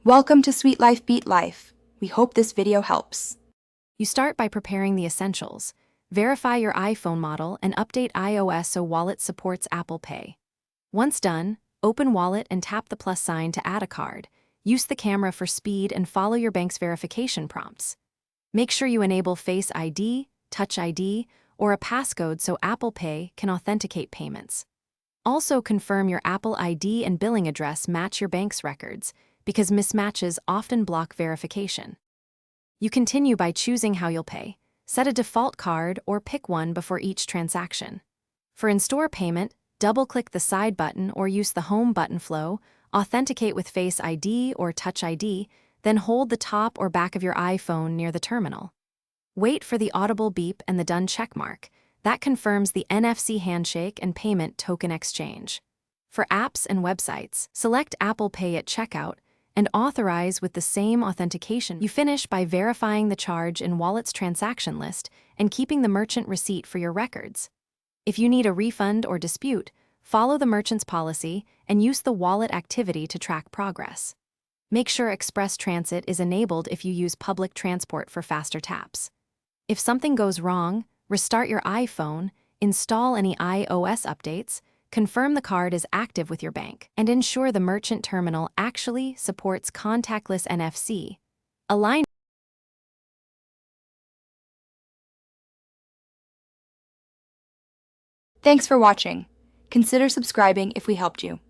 Welcome to Sweet Life Beat Life. We hope this video helps. You start by preparing the essentials. Verify your iPhone model and update iOS so Wallet supports Apple Pay. Once done, open Wallet and tap the plus sign to add a card. Use the camera for speed and follow your bank's verification prompts. Make sure you enable Face ID, Touch ID, or a passcode so Apple Pay can authenticate payments. Also confirm your Apple ID and billing address match your bank's records, because mismatches often block verification. You continue by choosing how you'll pay. Set a default card or pick one before each transaction. For in-store payment, double-click the side button or use the home button flow, authenticate with Face ID or Touch ID, then hold the top or back of your iPhone near the terminal. Wait for the audible beep and the done checkmark. That confirms the NFC handshake and payment token exchange. For apps and websites, select Apple Pay at checkout and authorize with the same authentication. You finish by verifying the charge in Wallet's transaction list and keeping the merchant receipt for your records. If you need a refund or dispute, follow the merchant's policy and use the Wallet activity to track progress. Make sure Express Transit is enabled if you use public transport for faster taps. If something goes wrong, restart your iPhone, install any iOS updates, confirm the card is active with your bank, and ensure the merchant terminal actually supports contactless NFC. Align. Thanks for watching. Consider subscribing if we helped you.